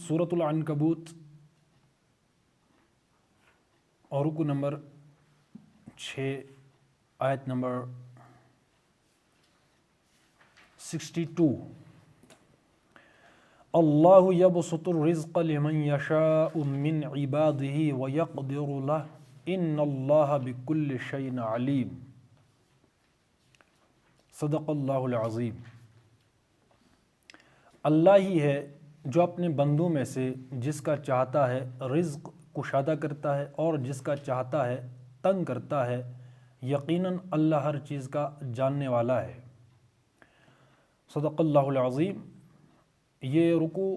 سورۃ العنکبوت اور رکو نمبر 6 آیت نمبر 62۔ اللہ یبسط الرزق لمن یشاء من عبادہ ویقدر لہ ان اللہ بکل شیء علیم۔ صدق اللہ العظیم۔ اللہ ہی ہے جو اپنے بندوں میں سے جس کا چاہتا ہے رزق کشادہ کرتا ہے اور جس کا چاہتا ہے تنگ کرتا ہے، یقیناً اللہ ہر چیز کا جاننے والا ہے۔ صدق اللہ العظیم۔ یہ رکوع،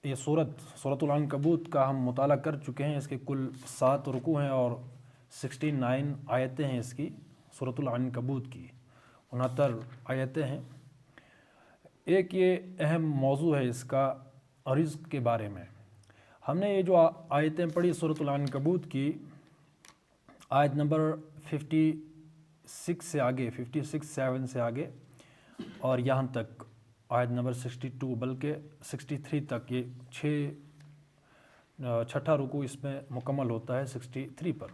یہ سورۃ العنکبوت کا ہم مطالعہ کر چکے ہیں۔ اس کے کل 7 رکوع ہیں اور 69 آیتیں ہیں اس کی، سورۃ العنکبوت کی 69 آیتیں ہیں۔ ایک یہ اہم موضوع ہے اس کا رزق کے بارے میں۔ ہم نے یہ جو آیتیں پڑھی سورۃ العنکبوت کی، آیت نمبر 56 سے آگے، 56-7 سے آگے اور یہاں تک آیت نمبر 62 بلکہ 63 تک، یہ چھٹا رکوع اس میں مکمل ہوتا ہے 63 پر۔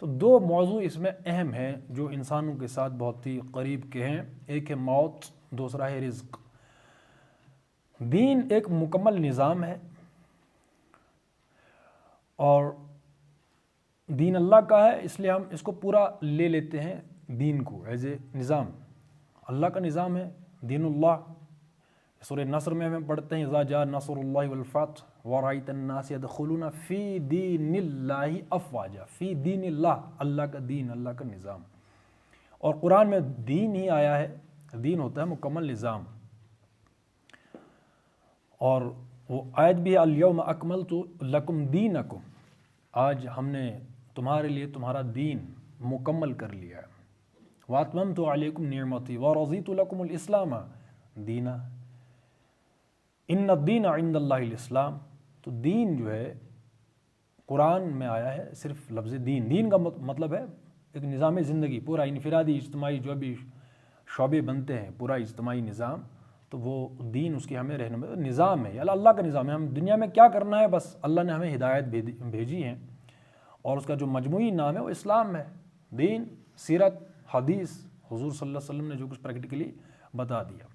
تو 2 موضوع اس میں اہم ہیں جو انسانوں کے ساتھ بہت ہی قریب کے ہیں۔ ایک ہے موت، دوسرا ہے رزق۔ دین ایک مکمل نظام ہے اور دین اللہ کا ہے، اس لیے ہم اس کو پورا لے لیتے ہیں، دین کو ایز اے نظام۔ اللہ کا نظام ہے دین اللہ۔ سورہ نصر میں ہمیں پڑھتے ہیں اذا جاء نصر اللہ والفتح ورأیت الناس يدخلون فی دین اللہ افواجا۔ فی دین اللہ، اللہ کا دین، اللہ کا نظام۔ اور قرآن میں دین ہی آیا ہے، دین ہوتا ہے مکمل نظام۔ اور وہ آیت بھی ہے الیوم اکملت لکم دینکم، آج ہم نے تمہارے لیے تمہارا دین مکمل کر لیا ہے۔ واتممت علیکم نعمتی ورضیت لکم الاسلام دینا، ان الدین عند اللہ الاسلام۔ تو دین جو ہے قرآن میں آیا ہے صرف لفظ دین۔ دین کا مطلب ہے ایک نظام زندگی، پورا انفرادی اجتماعی جو بھی شعبے بنتے ہیں، پورا اجتماعی نظام، تو وہ دین اس کی ہمیں رہنمائی نظام ہے، اللہ کا نظام ہے۔ ہم دنیا میں کیا کرنا ہے، بس اللہ نے ہمیں ہدایت بھیجی ہے اور اس کا جو مجموعی نام ہے وہ اسلام ہے۔ دین، سیرت، حدیث، حضور صلی اللہ علیہ وسلم نے جو کچھ پریکٹیکلی بتا دیا،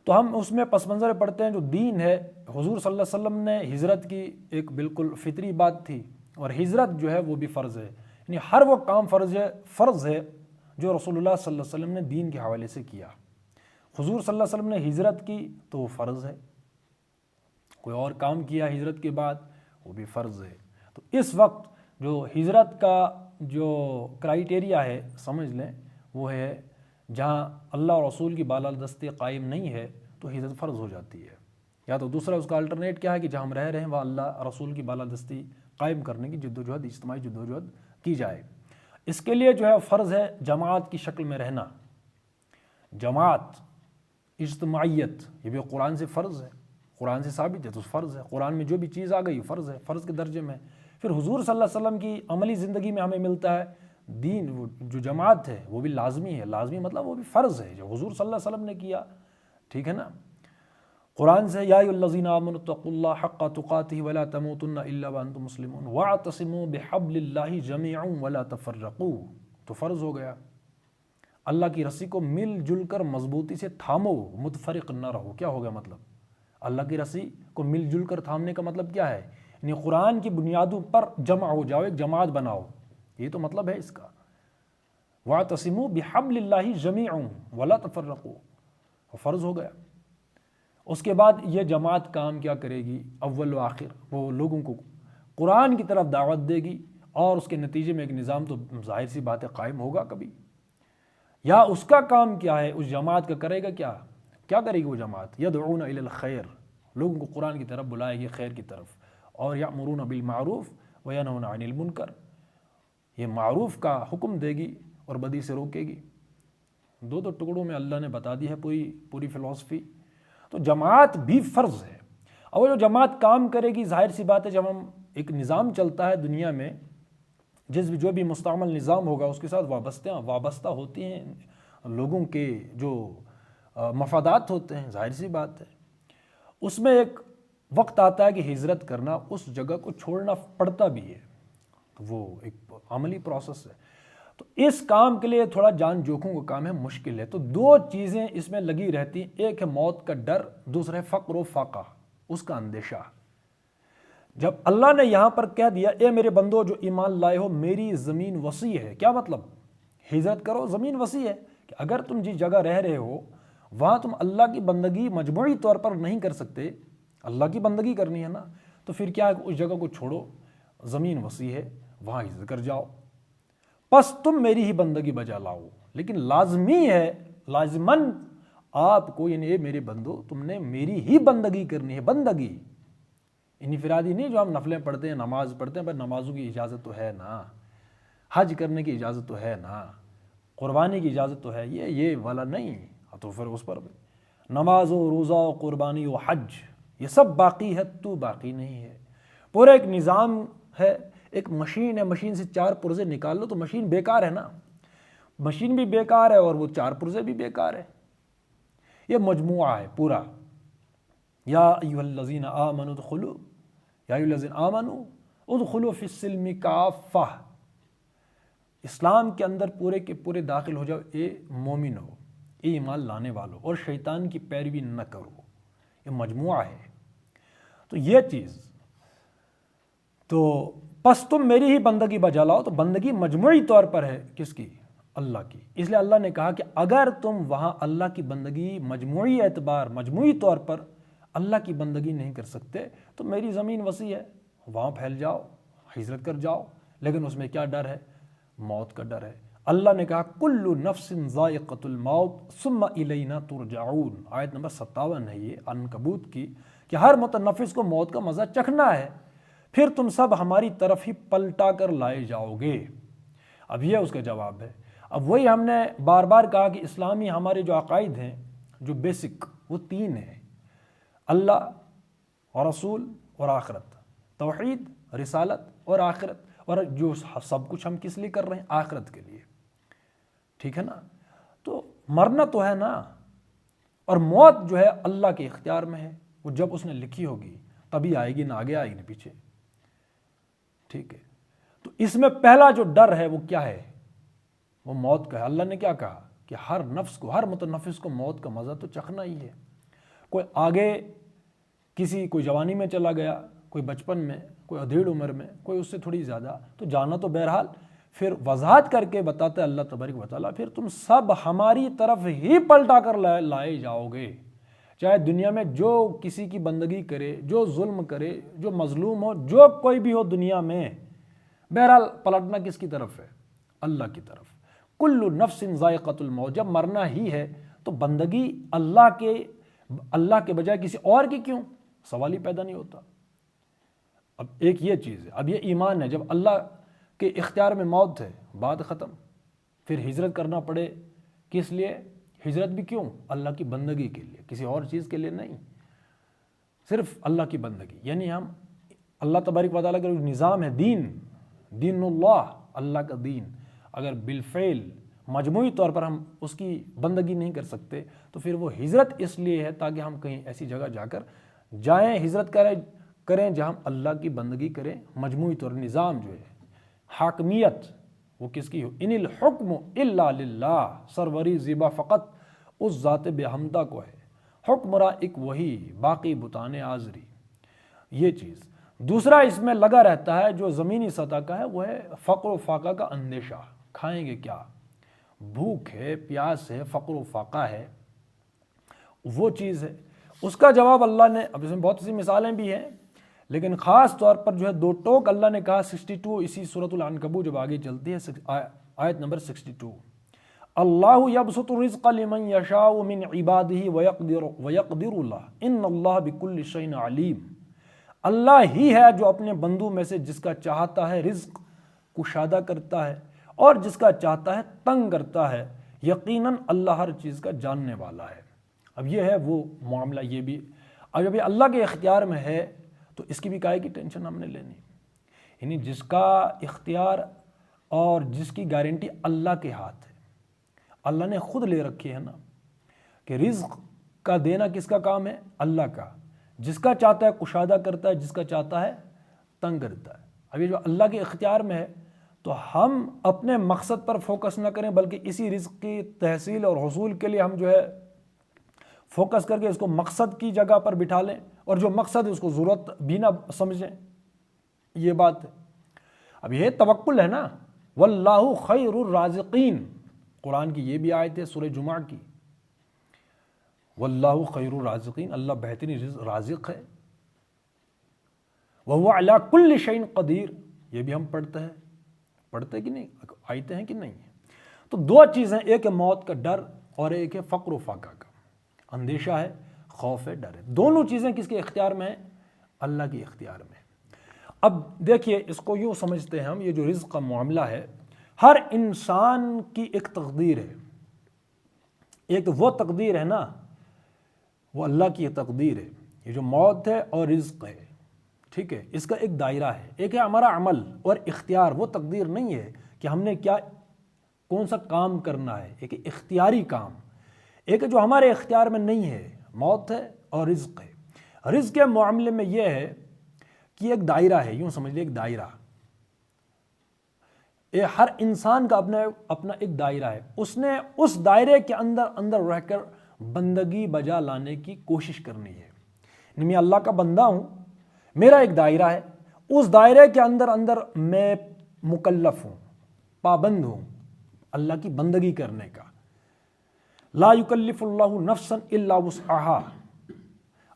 تو ہم اس میں پس منظر پڑھتے ہیں۔ جو دین ہے، حضور صلی اللہ علیہ وسلم نے ہجرت کی، ایک بالکل فطری بات تھی، اور ہجرت جو ہے وہ بھی فرض ہے، یعنی ہر وہ کام فرض ہے جو رسول اللہ صلی اللہ علیہ وسلم نے دین کے حوالے سے کیا۔ حضور صلی اللہ علیہ وسلم نے ہجرت کی تو وہ فرض ہے، کوئی اور کام کیا ہجرت کے بعد وہ بھی فرض ہے۔ تو اس وقت جو ہجرت کا جو کرائیٹیریا ہے سمجھ لیں، وہ ہے جہاں اللہ اور رسول کی بالادستی قائم نہیں ہے تو ہجرت فرض ہو جاتی ہے، یا تو دوسرا اس کا الٹرنیٹ کیا ہے کہ جہاں ہم رہ رہے ہیں وہاں اللہ رسول کی بالادستی قائم کرنے کی جدوجہد، اجتماعی جدوجہد کی جائے۔ اس کے لیے جو ہے فرض ہے جماعت کی شکل میں رہنا، جماعت، اجتماعیت، یہ بھی قرآن سے فرض ہے، قرآن سے ثابت ہے تو فرض ہے۔ قرآن میں جو بھی چیز آ گئی فرض ہے، فرض کے درجے میں۔ پھر حضور صلی اللہ علیہ وسلم کی عملی زندگی میں ہمیں ملتا ہے دین، جو جماعت ہے وہ بھی لازمی ہے، لازمی مطلب وہ بھی فرض ہے جو حضور صلی اللہ علیہ وسلم نے کیا، ٹھیک ہے نا۔ قرآن سے یا ایھا الذین آمنوا اتقوا اللہ حق تقاتہ ولا تموتن الا وانتم مسلمون واعتصموا بحبل اللہ جميعا ولا تفرقوا، تو فرض ہو گیا۔ اللہ کی رسی کو مل جل کر مضبوطی سے تھامو، متفرق نہ رہو۔ کیا ہوگا مطلب؟ اللہ کی رسی کو مل جل کر تھامنے کا مطلب کیا ہے؟ یعنی قرآن کی بنیادوں پر جمع ہو جاؤ، ایک جماعت بناؤ، یہ تو مطلب ہے اس کا۔ وَاعْتَصِمُوا بِحَبْلِ اللَّهِ جَمِيعًا وَلَا تَفَرَّقُوا، فرض ہو گیا۔ اس کے بعد یہ جماعت کام کیا کرے گی؟ اول و آخر وہ لوگوں کو قرآن کی طرف دعوت دے گی، اور اس کے نتیجے میں ایک نظام تو ظاہر سی بات ہے قائم ہوگا کبھی۔ یا اس کا کام کیا ہے، اس جماعت کا کرے گا کیا کرے گی وہ جماعت؟ یدعون الی الخیر، لوگوں کو قرآن کی طرف بلائے گی، خیر کی طرف، اور یامرون بالمعروف وینہون عن المنکر، یہ معروف کا حکم دے گی اور بدی سے روکے گی۔ 2 ٹکڑوں میں اللہ نے بتا دی ہے پوری فلسفی۔ تو جماعت بھی فرض ہے، اور وہ جو جماعت کام کرے گی ظاہر سی بات ہے، جب ہم ایک نظام چلتا ہے دنیا میں، جو بھی مستعمل نظام ہوگا اس کے ساتھ وابستہ ہوتی ہیں لوگوں کے جو مفادات ہوتے ہیں، ظاہر سی بات ہے۔ اس میں ایک وقت آتا ہے کہ ہجرت کرنا، اس جگہ کو چھوڑنا پڑتا بھی ہے، تو وہ ایک عملی پروسیس ہے۔ تو اس کام کے لیے تھوڑا جان جوکھوں کا کام ہے، مشکل ہے۔ تو دو چیزیں اس میں لگی رہتی ہیں، ایک ہے موت کا ڈر، دوسرا ہے فقر و فاقہ، اس کا اندیشہ۔ جب اللہ نے یہاں پر کہہ دیا اے میرے بندو جو ایمان لائے ہو، میری زمین وسیع ہے، کیا مطلب؟ ہجرت کرو، زمین وسیع ہے، کہ اگر تم جس جگہ رہ رہے ہو وہاں تم اللہ کی بندگی مجموعی طور پر نہیں کر سکتے، اللہ کی بندگی کرنی ہے نا، تو پھر کیا ہے، اس جگہ کو چھوڑو، زمین وسیع ہے، وہاں ہجرت کر جاؤ، پس تم میری ہی بندگی بجا لاؤ۔ لیکن لازمی ہے، لازماً آپ کو، یعنی اے میرے بندو تم نے میری ہی بندگی کرنی ہے، بندگی انفرادی نہیں جو ہم نفلیں پڑھتے ہیں، نماز پڑھتے ہیں، پر نمازوں کی اجازت تو ہے نا، حج کرنے کی اجازت تو ہے نا، قربانی کی اجازت تو ہے، یہ والا نہیں، تو پھر اس پر بھی نماز و روزہ و قربانی و حج یہ سب باقی ہے، تو باقی نہیں ہے۔ پورا ایک نظام ہے، ایک مشین ہے، مشین سے 4 پرزے نکال لو تو مشین بیکار ہے نا، مشین بھی بیکار ہے اور وہ 4 پرزے بھی بیکار ہے۔ یہ مجموعہ ہے پورا، یا ایھا الذین آمنوا ادخلوا، یا ایھا الذین آمنوا ادخلوا فی السلم کافہ، اسلام کے اندر پورے کے پورے داخل ہو جاؤ، اے مومن ہو، اے ایمان لانے والو، اور شیطان کی پیروی نہ کرو، یہ مجموعہ ہے۔ تو یہ چیز، تو پس تم میری ہی بندگی بجا لاؤ، تو بندگی مجموعی طور پر ہے، کس کی؟ اللہ کی۔ اس لیے اللہ نے کہا کہ اگر تم وہاں اللہ کی بندگی مجموعی اعتبار، مجموعی طور پر اللہ کی بندگی نہیں کر سکتے تو میری زمین وسیع ہے، وہاں پھیل جاؤ، ہجرت کر جاؤ، لیکن اس میں کیا ڈر ہے؟ موت کا ڈر ہے۔ اللہ نے کہا کل نفس ذائقۃ الموت ثم الینا ترجعون، آیت نمبر 57 ہے یہ عنکبوت کی، کہ ہر متنفس کو موت کا مزہ چکھنا ہے، پھر تم سب ہماری طرف ہی پلٹا کر لائے جاؤ گے۔ اب یہ اس کا جواب ہے۔ اب وہی ہم نے بار بار کہا کہ اسلامی ہمارے جو عقائد ہیں، جو بیسک، وہ 3 ہیں، اللہ اور رسول اور آخرت، توحید، رسالت اور آخرت، اور جو سب کچھ ہم کس لیے کر رہے ہیں؟ آخرت کے لیے، ٹھیک ہے نا؟ تو مرنا تو ہے نا، اور موت جو ہے اللہ کے اختیار میں ہے، وہ جب اس نے لکھی ہوگی تبھی آئے گی، نہ آگے آئے گی نہ پیچھے، ٹھیک ہے؟ تو اس میں پہلا جو ڈر ہے وہ کیا ہے؟ وہ موت کا ہے۔ اللہ نے کیا کہا کہ ہر نفس کو، ہر متنفس کو موت کا مزہ تو چکھنا ہی ہے۔ کوئی آگے کوئی جوانی میں چلا گیا، کوئی بچپن میں، کوئی ادھیڑ عمر میں، کوئی اس سے تھوڑی زیادہ، تو جانا تو بہرحال۔ پھر وضاحت کر کے بتاتا ہے اللہ تبارک و تعالیٰ، پھر تم سب ہماری طرف ہی پلٹا کر لائے جاؤ گے، چاہے دنیا میں جو کسی کی بندگی کرے، جو ظلم کرے، جو مظلوم ہو، جو کوئی بھی ہو دنیا میں، بہرحال پلٹنا کس کی طرف ہے؟ اللہ کی طرف۔ کل نفس ذائقۃ الموت، جب مرنا ہی ہے تو بندگی اللہ کے بجائے کسی اور کی کیوں؟ سوال ہی پیدا نہیں ہوتا۔ اب ایک یہ چیز ہے، اب یہ ایمان ہے، جب اللہ کے اختیار میں موت ہے، بات ختم۔ پھر ہجرت کرنا پڑے، کس لیے ہجرت بھی کیوں؟ اللہ کی بندگی کے لیے، کسی اور چیز کے لیے نہیں، صرف اللہ کی بندگی۔ یعنی ہم اللہ تبارک و تعالیٰ کا جو نظام ہے، دین اللہ، اللہ کا دین، اگر بالفعل مجموعی طور پر ہم اس کی بندگی نہیں کر سکتے تو پھر وہ ہجرت اس لیے ہے تاکہ ہم کہیں ایسی جگہ جا کر جائیں، ہجرت کریں جہاں ہم اللہ کی بندگی کریں مجموعی طور۔ نظام جو ہے، حاکمیت، وہ کس کی ہو؟ ان الحکم الا للہ، سروری زیبا فقط اس ذات بے حمدہ کو ہے، حکمراں ایک وہی، باقی بتانے آزری، یہ چیز۔ دوسرا اس میں لگا رہتا ہے جو زمینی سطح کا ہے، وہ ہے فقر و فاقہ کا اندیشہ، کھائیں گے کیا، بھوک ہے، پیاس ہے، فقر و فاقہ ہے، وہ چیز ہے۔ اس کا جواب اللہ نے، اب اس میں بہت سی مثالیں بھی ہیں، لیکن خاص طور پر جو ہے 2 ٹوک اللہ نے کہا 62 اسی سورۃ العنکبوت جب آگے چلتی ہے، آیت نمبر 62، اللہ یبسط الرزق لمن یشاء من عبادہ ویقدر اللہ ان اللہ بکل شیء علیم، اللہ ہی ہے جو اپنے بندوں میں سے جس کا چاہتا ہے رزق کشادہ کرتا ہے اور جس کا چاہتا ہے تنگ کرتا ہے، یقیناً اللہ ہر چیز کا جاننے والا ہے۔ اب یہ ہے وہ معاملہ، یہ بھی اب جب یہ اللہ کے اختیار میں ہے تو اس کی بھی کائے کی ٹینشن ہم نے لینی، یعنی جس کا اختیار اور جس کی گارنٹی اللہ کے ہاتھ ہے، اللہ نے خود لے رکھی ہے نا، کہ رزق کا دینا کس کا کام ہے؟ اللہ کا۔ جس کا چاہتا ہے کشادہ کرتا ہے، جس کا چاہتا ہے تنگ کرتا ہے۔ اب یہ جو اللہ کے اختیار میں ہے تو ہم اپنے مقصد پر فوکس نہ کریں، بلکہ اسی رزق کی تحصیل اور حصول کے لیے ہم جو ہے فوکس کر کے اس کو مقصد کی جگہ پر بٹھا لیں، اور جو مقصد ہے اس کو ضرورت بھی نہ سمجھیں۔ یہ بات ہے۔ اب یہ توکل ہے نا، واللہ خیر الرازقین، قرآن کی یہ بھی آیت ہے سورہ جمعہ کی، واللہ خیر الرازقین، اللہ بہترین رازق ہے، وہو علی کل شیء قدیر، یہ بھی ہم پڑھتے کہ نہیں، آیتیں ہیں کہ نہیں۔ تو دو چیزیں، ایک ہے موت کا ڈر اور ایک ہے فقر و فاقہ کا، اندیشہ ہے، خوف ہے، ڈر ہے۔ دونوں چیزیں کس کے اختیار میں ہیں؟ اللہ کے اختیار میں۔ اب دیکھیے اس کو یوں سمجھتے ہیں ہم، یہ جو رزق کا معاملہ ہے، ہر انسان کی ایک تقدیر ہے، ایک وہ تقدیر ہے نا، وہ اللہ کی تقدیر ہے۔ یہ جو موت ہے اور رزق ہے، ٹھیک ہے، اس کا ایک دائرہ ہے، ایک ہے ہمارا عمل اور اختیار، وہ تقدیر نہیں ہے کہ ہم نے کون سا کام کرنا ہے، ایک اختیاری کام، ایک جو ہمارے اختیار میں نہیں ہے، موت ہے اور رزق ہے۔ رزق کے معاملے میں یہ ہے کہ ایک دائرہ ہے، یوں سمجھ لیں ایک دائرہ، ہر انسان کا اپنا ایک دائرہ ہے، اس نے اس دائرے کے اندر رہ کر بندگی بجا لانے کی کوشش کرنی ہے۔ میں اللہ کا بندہ ہوں، میرا ایک دائرہ ہے، اس دائرے کے اندر میں مکلف ہوں، پابند ہوں اللہ کی بندگی کرنے کا۔ لا یکلف اللہ نفسا الا وسعها،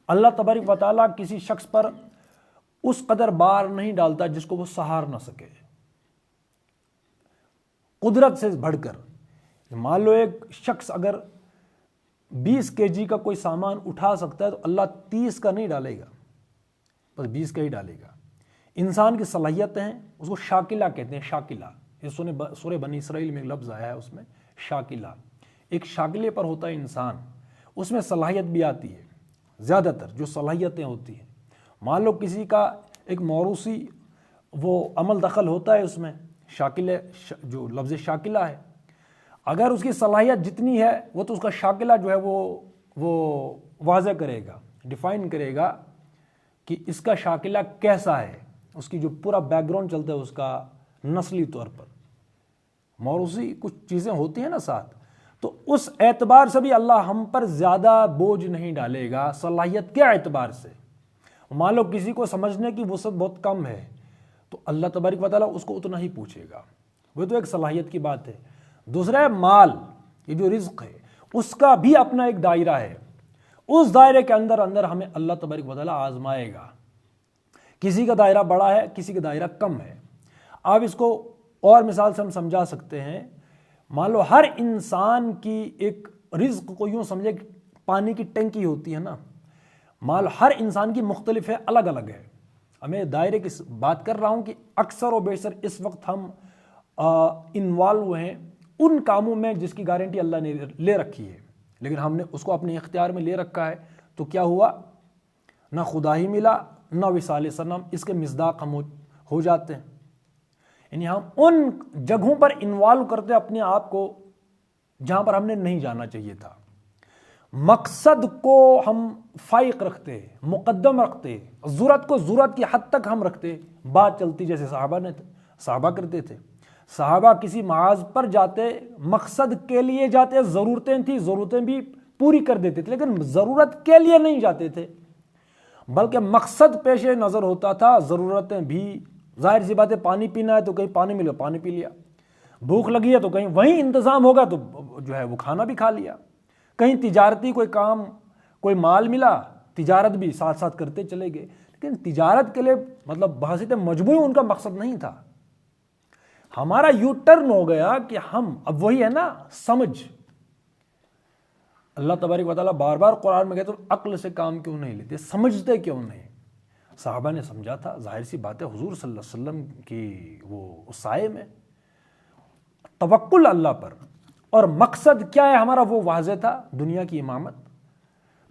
اللہ تبارک و تعالیٰ کسی شخص پر اس قدر بار نہیں ڈالتا جس کو وہ سہار نہ سکے، قدرت سے بڑھ کر۔ مان لو ایک شخص اگر 20 kg کا کوئی سامان اٹھا سکتا ہے تو اللہ 30 کا نہیں ڈالے گا، بس 20 کا ہی ڈالے گا۔ انسان کی صلاحیتیں ہیں، اس کو شاکلہ کہتے ہیں، شاکلہ، یہ سورہ بنی اسرائیل میں ایک لفظ آیا ہے، اس میں شاکلہ، ایک شاکلے پر ہوتا ہے انسان، اس میں صلاحیت بھی آتی ہے، زیادہ تر جو صلاحیتیں ہوتی ہیں۔ مان لو کسی کا ایک موروثی وہ عمل دخل ہوتا ہے اس میں، شاکلہ، جو لفظ شاکلہ ہے، اگر اس کی صلاحیت جتنی ہے وہ تو اس کا شاکلہ جو ہے وہ واضح کرے گا، ڈیفائن کرے گا کہ اس کا شاکلہ کیسا ہے، اس کی جو پورا بیک گراؤنڈ چلتا ہے اس کا نسلی طور پر، موروثی کچھ چیزیں ہوتی ہیں نا ساتھ، تو اس اعتبار سے بھی اللہ ہم پر زیادہ بوجھ نہیں ڈالے گا صلاحیت کے اعتبار سے۔ مان لو کسی کو سمجھنے کی وسعت بہت کم ہے تو اللہ تبارک و تعالیٰ اس کو اتنا ہی پوچھے گا، وہ تو ایک صلاحیت کی بات ہے۔ دوسرا ہے مال، یہ جو رزق ہے اس کا بھی اپنا ایک دائرہ ہے، اس دائرے کے اندر ہمیں اللہ تبارک و تعالیٰ آزمائے گا، کسی کا دائرہ بڑا ہے، کسی کا دائرہ کم ہے۔ آپ اس کو اور مثال سے ہم سمجھا سکتے ہیں، مان لو ہر انسان کی ایک رزق کو یوں سمجھے کہ پانی کی ٹینکی ہوتی ہے نا، مان لو ہر انسان کی مختلف ہے، الگ الگ ہے۔ میں دائرے کی بات کر رہا ہوں کہ اکثر و بیشتر اس وقت ہم انوالو ہوئے ہیں ان کاموں میں جس کی گارنٹی اللہ نے لے رکھی ہے، لیکن ہم نے اس کو اپنے اختیار میں لے رکھا ہے، تو کیا ہوا؟ نہ خدا ہی ملا نہ وصال صنم، اس کے مصداق ہم ہو جاتے ہیں۔ یعنی ہم ان جگہوں پر انوالو کرتے اپنے آپ کو جہاں پر ہم نے نہیں جانا چاہیے تھا، مقصد کو ہم فائق رکھتے، مقدم رکھتے، ضرورت کو ضرورت کی حد تک ہم رکھتے، بات چلتی جیسے صحابہ کرتے تھے۔ صحابہ کسی معاذ پر جاتے، مقصد کے لیے جاتے، ضرورتیں تھیں، ضرورتیں بھی پوری کر دیتے تھے، لیکن ضرورت کے لیے نہیں جاتے تھے، بلکہ مقصد پیش نظر ہوتا تھا، ضرورتیں بھی، ظاہر سی بات ہے، پانی پینا ہے تو کہیں پانی ملے پانی پی لیا، بھوک لگی ہے تو کہیں وہیں انتظام ہوگا تو جو ہے وہ کھانا بھی کھا لیا، کہیں تجارتی کوئی کام، کوئی مال ملا، تجارت بھی ساتھ ساتھ کرتے چلے گئے، لیکن تجارت کے لیے مطلب بحثیت مجموعی ان کا مقصد نہیں تھا۔ ہمارا یو ٹرن ہو گیا کہ ہم اب وہی ہے نا سمجھ، اللہ تبارک و تعالیٰ بار بار قرآن میں کہتے ہیں عقل سے کام کیوں نہیں لیتے، سمجھتے کیوں نہیں؟ صحابہ نے سمجھا تھا، ظاہر سی بات ہے حضور صلی اللہ علیہ وسلم کی وہ سائے میں توکل اللہ پر، اور مقصد کیا ہے ہمارا وہ واضح تھا، دنیا کی امامت،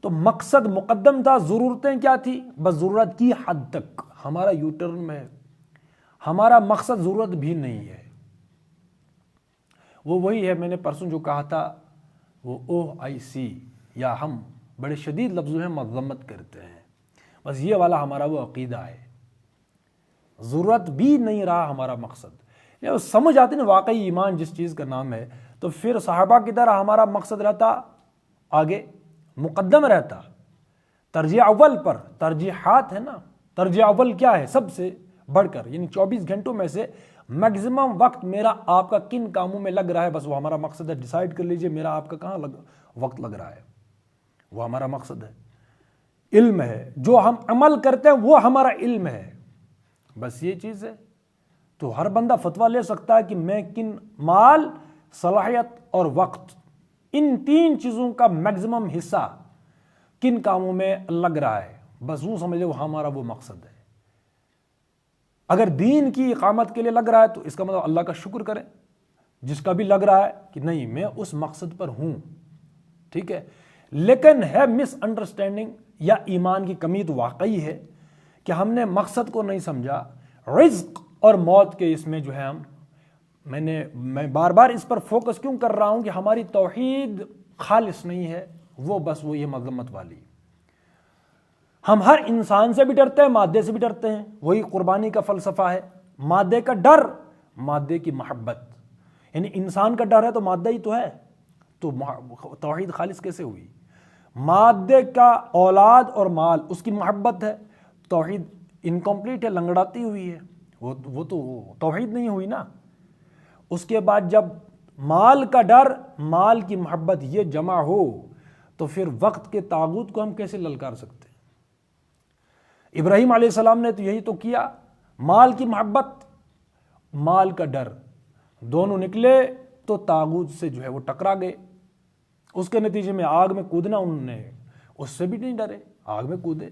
تو مقصد مقدم تھا، ضرورتیں کیا تھی؟ بس ضرورت کی حد تک۔ ہمارا یو ٹرن میں ہمارا مقصد ضرورت بھی نہیں ہے، وہ وہی ہے میں نے پرسوں جو کہا تھا، وہ OIC، یا ہم بڑے شدید لفظوں میں مذمت کرتے ہیں، بس یہ والا ہمارا وہ عقیدہ ہے، ضرورت بھی نہیں رہا ہمارا مقصد۔ یہ سمجھ آتی نا واقعی ایمان جس چیز کا نام ہے، تو پھر صحابہ کی طرح ہمارا مقصد رہتا آگے مقدم رہتا، ترجیح اول پر۔ ترجیحات ہے نا، ترجیح اول کیا ہے سب سے بڑھ کر، یعنی 24 گھنٹوں میں سے میکسیمم وقت میرا آپ کا کن کاموں میں لگ رہا ہے، بس وہ ہمارا مقصد ہے۔ ڈیسائیڈ کر لیجئے میرا آپ کا کہاں وقت لگ رہا ہے، وہ ہمارا مقصد ہے۔ علم ہے، جو ہم عمل کرتے ہیں وہ ہمارا علم ہے، بس یہ چیز ہے۔ تو ہر بندہ فتویٰ لے سکتا ہے کہ میں کن مال، صلاحیت اور وقت، ان 3 چیزوں کا میکسیمم حصہ کن کاموں میں لگ رہا ہے، بس وہ سمجھ لے وہ ہمارا وہ مقصد ہے۔ اگر دین کی اقامت کے لیے لگ رہا ہے تو اس کا مطلب اللہ کا شکر کریں، جس کا بھی لگ رہا ہے کہ نہیں میں اس مقصد پر ہوں، ٹھیک ہے۔ لیکن ہے مس انڈرسٹینڈنگ یا ایمان کی کمی تو واقعی ہے کہ ہم نے مقصد کو نہیں سمجھا۔ رزق اور موت کے اس میں جو ہے میں بار بار اس پر فوکس کیوں کر رہا ہوں کہ ہماری توحید خالص نہیں ہے، وہ بس وہ یہ مذمت والی۔ ہم ہر انسان سے بھی ڈرتے ہیں، مادے سے بھی ڈرتے ہیں، وہی قربانی کا فلسفہ ہے۔ مادے کا ڈر، مادے کی محبت، یعنی انسان کا ڈر ہے تو مادہ ہی تو ہے، تو توحید خالص کیسے ہوئی؟ مادے کا اولاد اور مال، اس کی محبت ہے، توحید انکمپلیٹ ہے، لنگڑاتی ہوئی ہے، وہ تو توحید نہیں ہوئی نا۔ اس کے بعد جب مال کا ڈر، مال کی محبت یہ جمع ہو تو پھر وقت کے طاغوت کو ہم کیسے للکار سکتے ہیں؟ ابراہیم علیہ السلام نے تو یہی تو کیا، مال کی محبت، مال کا ڈر، دونوں نکلے تو طاغوت سے جو ہے وہ ٹکرا گئے۔ اس کے نتیجے میں آگ میں کودنا انہوں نے، اس سے بھی نہیں ڈرے، آگ میں کودے،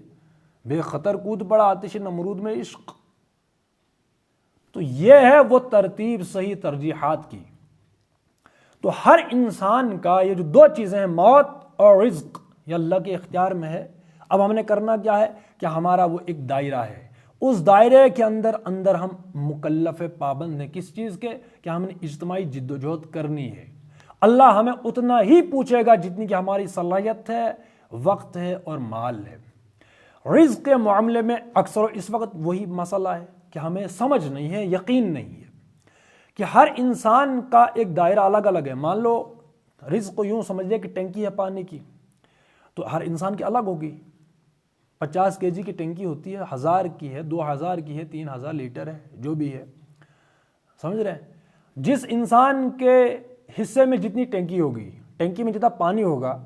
بے خطر کود پڑا آتش نمرود میں عشق۔ تو یہ ہے وہ ترتیب صحیح ترجیحات کی۔ تو ہر انسان کا یہ جو 2 چیزیں ہیں، موت اور رزق، یہ اللہ کے اختیار میں ہے۔ اب ہم نے کرنا کیا ہے کہ ہمارا وہ ایک دائرہ ہے، اس دائرے کے اندر ہم مکلف پابند ہیں کس چیز کے، کہ ہم نے اجتماعی جد و جہد کرنی ہے۔ اللہ ہمیں اتنا ہی پوچھے گا جتنی کہ ہماری صلاحیت ہے، وقت ہے اور مال ہے۔ رزق کے معاملے میں اکثر اس وقت وہی مسئلہ ہے کہ ہمیں سمجھ نہیں ہے، یقین نہیں ہے کہ ہر انسان کا ایک دائرہ الگ الگ ہے۔ مان لو رزق کو یوں سمجھ لے کہ ٹینکی ہے پانی کی، تو ہر انسان کی الگ ہوگی۔ 50 kg کی ٹینکی ہوتی ہے، 1000 کی ہے، 2000 کی ہے، 3000 لیٹر ہے، جو بھی ہے، سمجھ رہے ہیں؟ جس انسان کے حصے میں جتنی ٹینکی ہوگی، ٹینکی میں جتنا پانی ہوگا،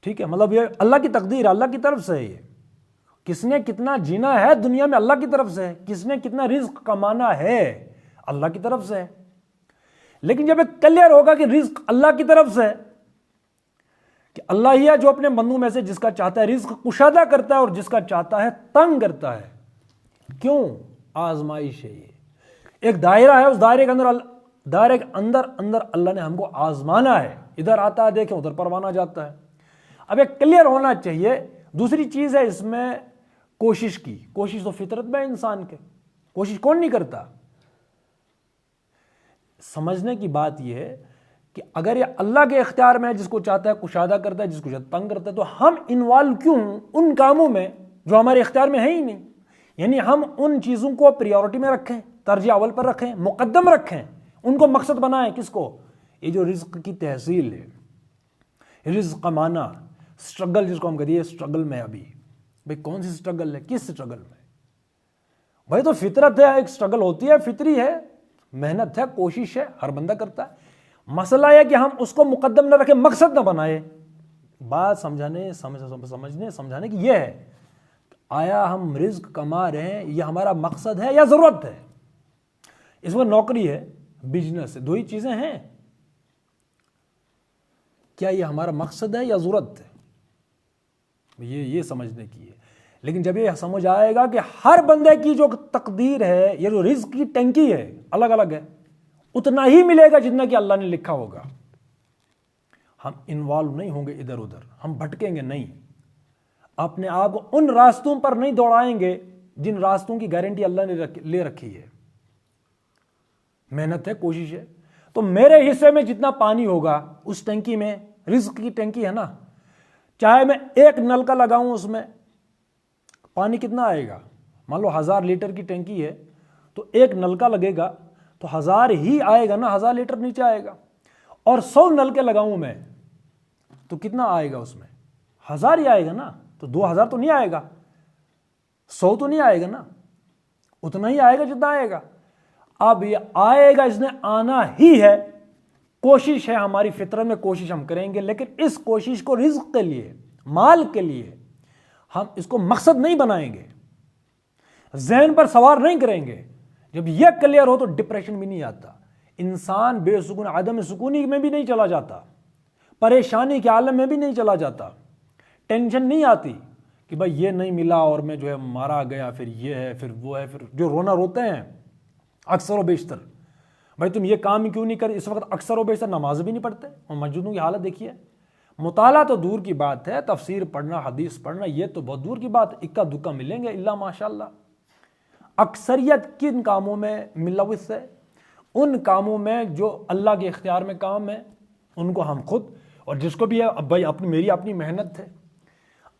ٹھیک ہے، مطلب یہ اللہ کی تقدیر، اللہ کی طرف سے ہے۔ یہ کس نے کتنا جینا ہے دنیا میں اللہ کی طرف سے ہے، کس نے کتنا رزق کمانا ہے اللہ کی طرف سے ہے۔ لیکن جب یہ کلیئر ہوگا کہ رزق اللہ کی طرف سے ہے، کہ اللہ ہی ہے جو اپنے بندوں میں سے جس کا چاہتا ہے رزق کشادہ کرتا ہے اور جس کا چاہتا ہے تنگ کرتا ہے۔ کیوں؟ آزمائش ہے، یہ ایک دائرہ ہے، اس دائرے کے اندر اللہ نے ہم کو آزمانا ہے۔ ادھر آتا ہے دیکھیں، ادھر پروانہ جاتا ہے۔ اب ایک کلیئر ہونا چاہیے۔ دوسری چیز ہے اس میں کوشش کی، کوشش تو فطرت میں انسان کے، کوشش کون نہیں کرتا؟ سمجھنے کی بات یہ ہے کہ اگر یہ اللہ کے اختیار میں ہے، جس کو چاہتا ہے کشادہ کرتا ہے، جس کو چاہتا ہے تنگ کرتا ہے، تو ہم انوالو کیوں ان کاموں میں جو ہمارے اختیار میں ہے ہی نہیں؟ یعنی ہم ان چیزوں کو پریورٹی میں رکھیں، ترجیح اول پر رکھیں، مقدم رکھیں، ان کو مقصد بنائیں۔ کس کو؟ یہ جو رزق کی تحصیل ہے، رزق کمانا، سٹرگل جس کو ہم کہتے ہیں، سٹرگل میں ابھی بھئی کون سی سٹرگل ہے، کس سٹرگل میں؟ بھائی تو فطرت ہے، ایک سٹرگل ہوتی ہے، فطری ہے، محنت ہے، کوشش ہے، ہر بندہ کرتا ہے۔ مسئلہ ہے کہ ہم اس کو مقدم نہ رکھیں، مقصد نہ بنائے۔ بات سمجھانے کی یہ ہے، آیا ہم رزق کما رہے ہیں، یہ ہمارا مقصد ہے یا ضرورت ہے؟ اس میں نوکری ہے، بزنس ہے، 2 ہی چیزیں ہیں۔ کیا یہ ہمارا مقصد ہے یا ضرورت ہے؟ یہ سمجھنے کی ہے۔ لیکن جب یہ سمجھ آئے گا کہ ہر بندے کی جو تقدیر ہے، یہ جو رزق کی ٹینکی ہے، الگ الگ ہے، اتنا ہی ملے گا جتنا کہ اللہ نے لکھا ہوگا۔ ہم انوالو نہیں ہوں گے ادھر ادھر، ہم بھٹکیں گے نہیں، اپنے آپ کو ان راستوں پر نہیں دوڑائیں گے جن راستوں کی گارنٹی اللہ نے لے رکھی ہے۔ محنت ہے، کوشش ہے۔ تو میرے حصے میں جتنا پانی ہوگا اس ٹینکی میں، رزق کی ٹینکی ہے نا، چاہے میں 1 نلکا لگاؤں اس میں، پانی کتنا آئے گا؟ مان لو 1000 لیٹر کی ٹینکی ہے تو ایک نلکا لگے گا تو 1000 ہی آئے گا نا، 1000 لیٹر نیچے آئے گا. اور 100 نلکے لگاؤں میں تو کتنا آئے گا؟ اس میں 1000 ہی آئے گا نا. تو 2000 تو نہیں آئے گا، 100 تو نہیں آئے گا نا، اتنا ہی آئے گا جتنا آئے گا. اب یہ آئے گا، اس نے آنا ہی ہے. کوشش ہے ہماری فطرت میں، کوشش ہم کریں گے، لیکن اس کوشش کو رزق کے لیے، مال کے لیے ہم اس کو مقصد نہیں بنائیں گے، ذہن پر سوار نہیں کریں گے. جب یہ کلیئر ہو تو ڈپریشن بھی نہیں آتا، انسان بے سکون، عدم سکونی میں بھی نہیں چلا جاتا، پریشانی کے عالم میں بھی نہیں چلا جاتا. ٹینشن نہیں آتی کہ بھائی یہ نہیں ملا اور میں جو ہے مارا گیا، پھر یہ ہے، پھر وہ ہے. پھر جو رونا روتے ہیں اکثر و بیشتر، بھائی تم یہ کام کیوں نہیں کر. اس وقت اکثر و بیشتر نماز بھی نہیں پڑھتے، اور مسجدوں کی حالت دیکھیے. مطالعہ تو دور کی بات ہے، تفسیر پڑھنا، حدیث پڑھنا، یہ تو بہت دور کی بات ہے. اکا دکا ملیں گے اللہ ماشاء اللہ. اکثریت کن کاموں میں ملوث ہے؟ ان کاموں میں جو اللہ کے اختیار میں کام ہے ان کو ہم خود، اور جس کو بھی ہے اب بھائی میری اپنی محنت ہے.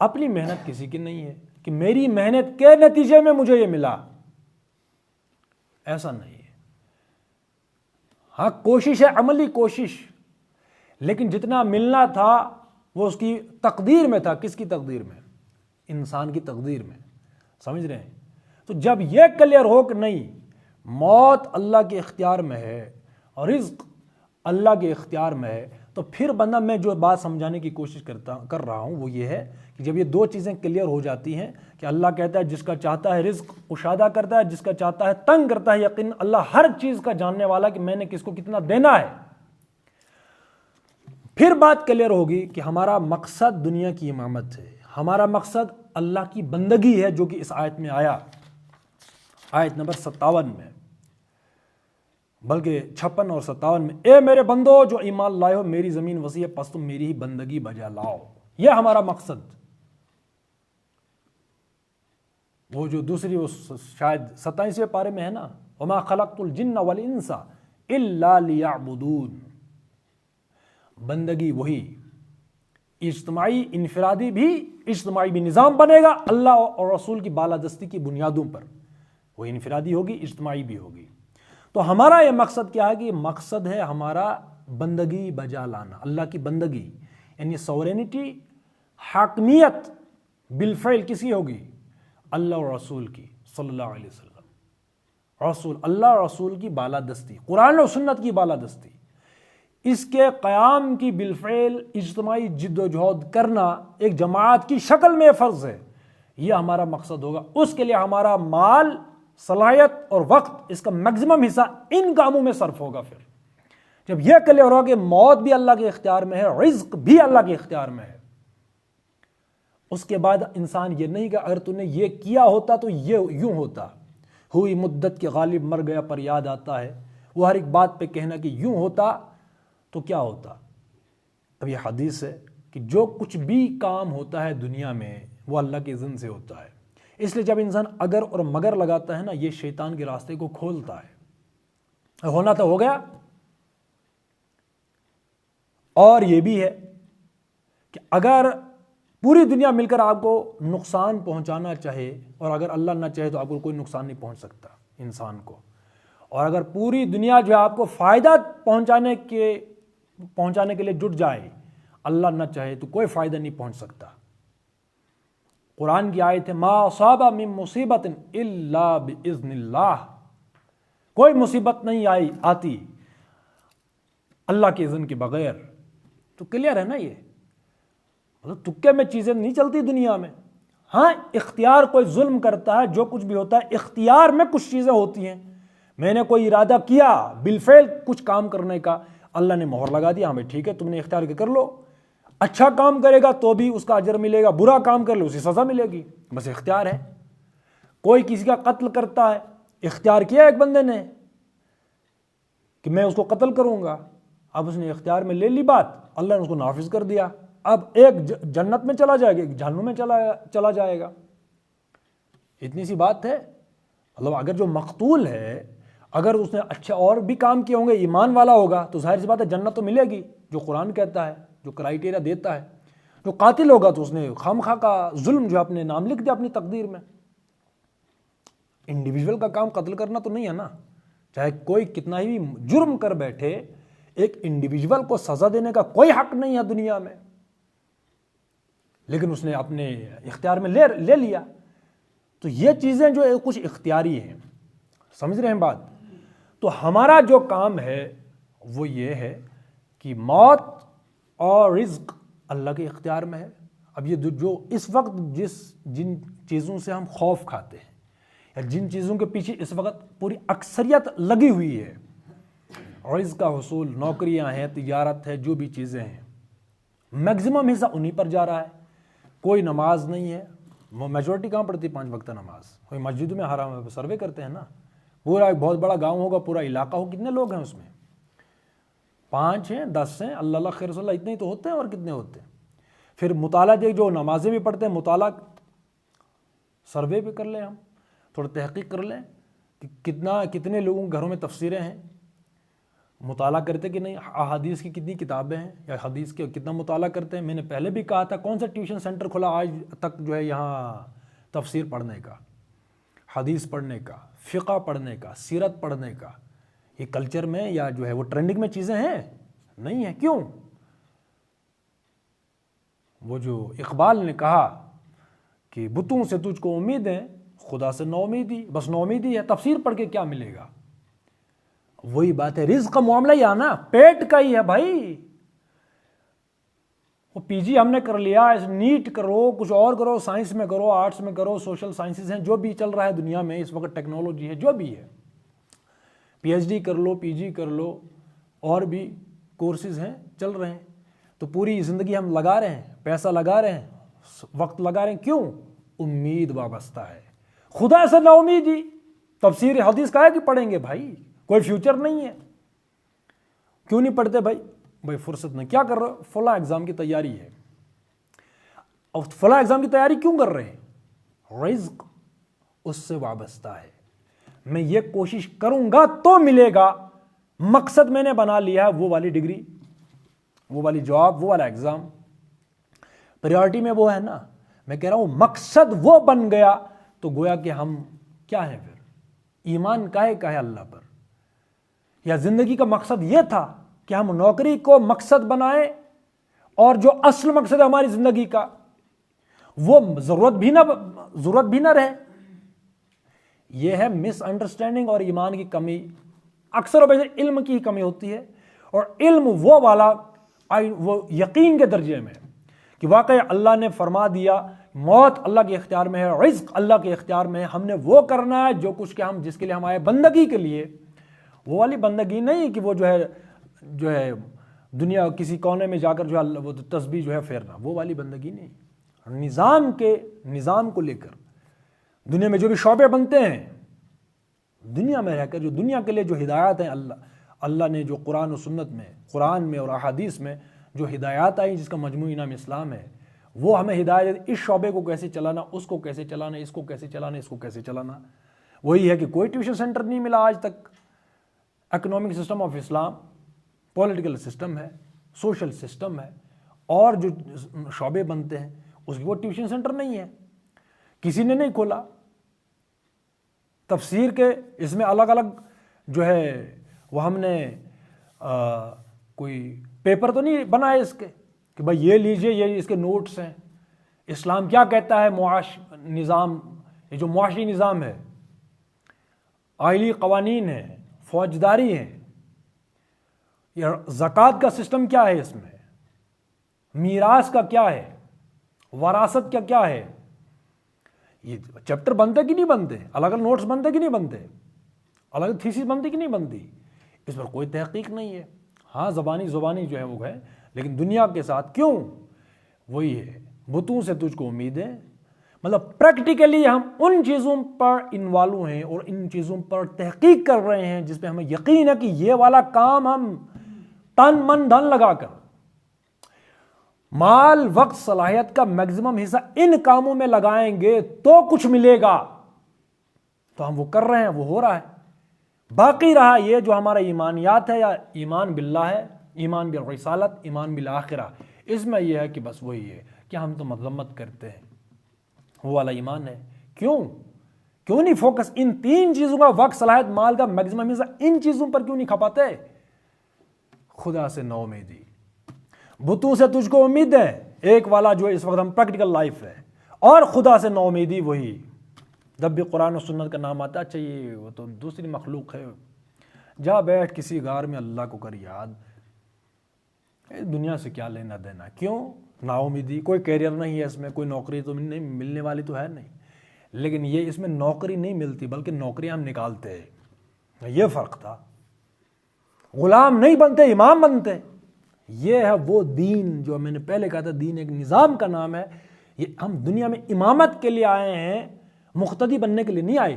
اپنی محنت کسی کی نہیں ہے کہ میری محنت کے نتیجے میں مجھے یہ ملا، ایسا نہیں ہے. ہاں کوشش ہے، عملی کوشش، لیکن جتنا ملنا تھا وہ اس کی تقدیر میں تھا. کس کی تقدیر میں؟ انسان کی تقدیر میں. سمجھ رہے ہیں؟ تو جب یہ کلیئر ہو کہ نہیں، موت اللہ کے اختیار میں ہے اور رزق اللہ کے اختیار میں ہے، تو پھر بندہ، میں جو بات سمجھانے کی کوشش کر رہا ہوں وہ یہ ہے کہ جب یہ دو چیزیں کلیئر ہو جاتی ہیں کہ اللہ کہتا ہے جس کا چاہتا ہے رزق کشادہ کرتا ہے، جس کا چاہتا ہے تنگ کرتا ہے، یقین اللہ ہر چیز کا جاننے والا کہ میں نے کس کو کتنا دینا ہے. پھر بات کلیئر ہوگی کہ ہمارا مقصد دنیا کی امامت ہے، ہمارا مقصد اللہ کی بندگی ہے، جو کہ اس آیت میں آیا، آیت نمبر 57 میں، بلکہ 56 اور 57 میں. اے میرے بندو جو ایمان لائے ہو، میری زمین وسیع ہے، پس تم میری ہی بندگی بجا لاؤ. یہ ہمارا مقصد. وہ جو دوسری وہ شاید 27ویں پارے میں ہے نا، وما خلقت الجن والانس الا لیعبدون. بندگی وہی، اجتماعی انفرادی بھی، اجتماعی بھی نظام بنے گا اللہ اور رسول کی بالادستی کی بنیادوں پر. وہ انفرادی ہوگی، اجتماعی بھی ہوگی. تو ہمارا یہ مقصد کیا ہے کہ مقصد ہے ہمارا بندگی بجا لانا، اللہ کی بندگی، یعنی سورینٹی، حاکمیت بالفعل کس کی ہوگی؟ اللہ اور رسول کی صلی اللہ علیہ وسلم. رسول، اللہ اور رسول کی بالادستی، قرآن و سنت کی بالادستی، اس کے قیام کی بالفعل اجتماعی جد و جہد کرنا ایک جماعت کی شکل میں فرض ہے. یہ ہمارا مقصد ہوگا. اس کے لیے ہمارا مال، صلاحیت اور وقت، اس کا میکسیمم حصہ ان کاموں میں صرف ہوگا. پھر جب یہ کلیئر ہوگا کہ موت بھی اللہ کے اختیار میں ہے، رزق بھی اللہ کے اختیار میں ہے، اس کے بعد انسان یہ نہیں کہ اگر تو نے یہ کیا ہوتا تو یہ یوں ہوتا. ہوئی مدت کے غالب مر گیا پر یاد آتا ہے. وہ ہر ایک بات پہ کہنا کہ یوں ہوتا تو کیا ہوتا. اب یہ حدیث ہے کہ جو کچھ بھی کام ہوتا ہے دنیا میں وہ اللہ کے اذن سے ہوتا ہے. اس لیے جب انسان اگر اور مگر لگاتا ہے نا، یہ شیطان کے راستے کو کھولتا ہے. ہونا تو ہو گیا. اور یہ بھی ہے کہ اگر پوری دنیا مل کر آپ کو نقصان پہنچانا چاہے، اور اگر اللہ نہ چاہے تو آپ کو کوئی نقصان نہیں پہنچ سکتا انسان کو. اور اگر پوری دنیا جو ہے آپ کو فائدہ پہنچانے کے لیے جٹ جائے، اللہ نہ چاہے تو کوئی فائدہ نہیں پہنچ سکتا. قرآن کی آیت ہے، ما اصاب من مصیبت الا باذن اللہ. کوئی مصیبت نہیں آتی اللہ کے اذن کے بغیر. تو کلیئر ہے نا یہ، مطلب تکے میں چیزیں نہیں چلتی دنیا میں. ہاں اختیار کوئی ظلم کرتا ہے، جو کچھ بھی ہوتا ہے اختیار میں کچھ چیزیں ہوتی ہیں. میں نے کوئی ارادہ کیا بالفعل کچھ کام کرنے کا، اللہ نے مہر لگا دیا، ہاں بھائی ٹھیک ہے تم نے اختیار کر لو. اچھا کام کرے گا تو بھی اس کا اجر ملے گا، برا کام کر لے اسے سزا ملے گی، بس اختیار ہے. کوئی کسی کا قتل کرتا ہے، اختیار کیا ایک بندے نے کہ میں اس کو قتل کروں گا، اب اس نے اختیار میں لے لی بات، اللہ نے اس کو نافذ کر دیا. اب ایک جنت میں چلا جائے گا، ایک جہنم میں چلا جائے گا. اتنی سی بات ہے. مطلب اگر جو مقتول ہے، اگر اس نے اچھے اور بھی کام کیے ہوں گے، ایمان والا ہوگا، تو ظاہر سی بات ہے جنت تو ملے گی، جو قرآن کہتا ہے، جو کرائیٹیریا دیتا ہے. جو قاتل ہوگا تو اس نے خامخواہ کا ظلم جو اپنے نام لکھ دیا اپنی تقدیر میں. انڈیویجول کا کام قتل کرنا تو نہیں ہے نا. چاہے کوئی کتنا ہی جرم کر بیٹھے، ایک انڈیویجول کو سزا دینے کا کوئی حق نہیں ہے دنیا میں، لیکن اس نے اپنے اختیار میں لے لیا. تو یہ چیزیں جو کچھ اختیاری ہیں، سمجھ رہے ہیں بات. تو ہمارا جو کام ہے وہ یہ ہے کہ موت اور رزق اللہ کے اختیار میں ہے. اب یہ جو اس وقت جن چیزوں سے ہم خوف کھاتے ہیں یا جن چیزوں کے پیچھے اس وقت پوری اکثریت لگی ہوئی ہے، رزق کا حصول، نوکریاں ہیں، تجارت ہے، جو بھی چیزیں ہیں، میکزیمم حصہ انہی پر جا رہا ہے. کوئی نماز نہیں ہے. میجورٹی کہاں پڑتی 5 وقت نماز؟ کوئی مسجد میں حرام سروے کرتے ہیں نا. پورا ایک بہت بڑا گاؤں ہوگا، پورا علاقہ ہو، کتنے لوگ ہیں اس میں؟ 5 ہیں، 10 ہیں، اللہ خیر صلی اللہ، اتنے ہی تو ہوتے ہیں. اور کتنے ہوتے ہیں؟ پھر مطالعہ دیکھ، جو نمازیں بھی پڑھتے ہیں، مطالعہ سروے بھی کر لیں، ہم تھوڑا تحقیق کر لیں کہ کتنے لوگوں کے گھروں میں تفسیریں ہیں، مطالعہ کرتے کہ نہیں، احادیث کی کتنی کتابیں ہیں یا حدیث کے کتنا مطالعہ کرتے ہیں. میں نے پہلے بھی کہا تھا، کون سا ٹیوشن سینٹر کھلا آج تک جو ہے یہاں تفسیر پڑھنے کا، حدیث پڑھنے کا، فقہ پڑھنے کا، سیرت پڑھنے کا؟ یہ کلچر میں یا جو ہے وہ ٹرینڈنگ میں چیزیں ہیں؟ نہیں ہیں. کیوں؟ وہ جو اقبال نے کہا کہ بتوں سے تجھ کو امیدیں، خدا سے نو امیدی، بس نو امیدی ہے. تفسیر پڑھ کے کیا ملے گا؟ وہی بات ہے، رزق کا معاملہ ہی آنا پیٹ کا ہی ہے بھائی. وہ پی جی ہم نے کر لیا، نیٹ کرو، کچھ اور کرو، سائنس میں کرو، آرٹس میں کرو، سوشل سائنسز ہیں، جو بھی چل رہا ہے دنیا میں اس وقت، ٹیکنالوجی ہے، جو بھی ہے، پی ایچ ڈی کر لو، پی جی کر لو، اور بھی کورسز ہیں چل رہے ہیں. تو پوری زندگی ہم لگا رہے ہیں، پیسہ لگا رہے ہیں، وقت لگا رہے ہیں. کیوں؟ امید وابستہ ہے. خدا سے نا امیدی. تفسیر حدیث کا ہے کہ پڑھیں گے بھائی؟ کوئی فیوچر نہیں ہے. کیوں نہیں پڑھتے بھائی فرصت نہیں. کیا کر رہے ہو؟ فلاں ایگزام کی تیاری ہے. اور فلاں ایگزام کی تیاری کیوں کر رہے ہیں؟ رزق اس سے وابستہ ہے. میں یہ کوشش کروں گا تو ملے گا. مقصد میں نے بنا لیا ہے وہ والی ڈگری، وہ والی جاب، وہ والا ایگزام. پریورٹی میں وہ ہے نا. میں کہہ رہا ہوں مقصد وہ بن گیا تو گویا کہ ہم کیا ہیں پھر؟ ایمان کا ہے اللہ پر. یا زندگی کا مقصد یہ تھا کہ ہم نوکری کو مقصد بنائیں، اور جو اصل مقصد ہے ہماری زندگی کا وہ ضرورت بھی نہ رہے. یہ ہے مس انڈرسٹینڈنگ اور ایمان کی کمی. اکثر و بیشتر علم کی کمی ہوتی ہے، اور علم وہ والا وہ یقین کے درجے میں کہ واقعی اللہ نے فرما دیا موت اللہ کے اختیار میں ہے، رزق اللہ کے اختیار میں ہے، ہم نے وہ کرنا ہے جو کچھ کہ ہم جس کے لیے ہم آئے بندگی کے لیے. وہ والی بندگی نہیں کہ وہ جو ہے دنیا کسی کونے میں جا کر جو ہے وہ تسبیح جو ہے پھیرنا، وہ والی بندگی نہیں. نظام کو لے کر دنیا میں جو بھی شعبے بنتے ہیں، دنیا میں رہ کر جو دنیا کے لیے جو ہدایات ہیں، اللہ نے جو قرآن و سنت میں، قرآن میں اور احادیث میں جو ہدایات آئی جس کا مجموعی نام اسلام ہے، وہ ہمیں ہدایت اس شعبے کو کیسے چلانا، اس کو کیسے چلانا، اس کو کیسے چلانا، اس کو کیسے چلانا. وہی ہے کہ کوئی ٹیوشن سینٹر نہیں ملا آج تک. Economic system of Islam, political system ہے، سوشل سسٹم ہے، اور جو شعبے بنتے ہیں اس کی وہ ٹیوشن سینٹر نہیں ہے، کسی نے نہیں کھولا. تفسیر کے اس میں الگ الگ جو ہے وہ ہم نے کوئی پیپر تو نہیں بنائے اس کے کہ بھائی یہ لیجئے، یہ اس کے نوٹس ہیں، اسلام کیا کہتا ہے نظام، یہ جو معاشی نظام ہے، آئلی قوانین ہیں، فوجداری ہے، یا زکوٰۃ کا سسٹم کیا ہے، اس میں میراث کا کیا ہے، وراثت کا کیا ہے. یہ چیپٹر بنتے کہ نہیں بنتے، الگ الگ نوٹس بنتے کہ نہیں بنتے، الگ الگ تھیسس بنتی کہ نہیں بنتی. اس پر کوئی تحقیق نہیں ہے. ہاں زبانی جو ہے وہ ہے، لیکن دنیا کے ساتھ کیوں؟ وہی ہے بتوں سے تجھ کو امیدیں. مطلب پریکٹیکلی ہم ان چیزوں پر انوالو ہیں اور ان چیزوں پر تحقیق کر رہے ہیں جس پہ ہمیں یقین ہے کہ یہ والا کام ہم تن من دھن لگا کر، مال، وقت، صلاحیت کا میکزیمم حصہ ان کاموں میں لگائیں گے تو کچھ ملے گا. تو ہم وہ کر رہے ہیں، وہ ہو رہا ہے. باقی رہا یہ جو ہمارا ایمانیات ہے، یا ایمان باللہ ہے، ایمان بالرسالت، ایمان بالآخرہ، اس میں یہ ہے کہ بس وہی ہے کہ ہم تو مذمت کرتے ہیں، وہ والا ایمان ہے؟ کیوں نہیں فوکس ان 3 چیزوں کا، وقت، صلاحیت، مال کا میکسیمم حصہ ان چیزوں پر کیوں نہیں کھپاتے؟ خدا سے نو امیدی، بتوں سے تجھ کو امید ہے، ایک والا جو اس وقت ہم پریکٹیکل لائف ہے، اور خدا سے نو امیدی وہی جب بھی قرآن و سنت کا نام آتا ہے اچھا یہ وہ تو دوسری مخلوق ہے، جا بیٹھ کسی غار میں اللہ کو کر یاد، دنیا سے کیا لینا دینا؟ کیوں نا امیدی؟ کوئی کیریئر نہیں ہے اس میں، کوئی نوکری تو نہیں ملنے والی تو ہے نہیں، لیکن یہ اس میں نوکری نہیں ملتی بلکہ نوکریاں ہم نکالتے ہیں، یہ فرق تھا۔ غلام نہیں بنتے، امام بنتے۔ یہ ہے وہ دین جو میں نے پہلے کہا تھا، دین ایک نظام کا نام ہے۔ یہ ہم دنیا میں امامت کے لیے آئے ہیں، مقتدی بننے کے لیے نہیں آئے۔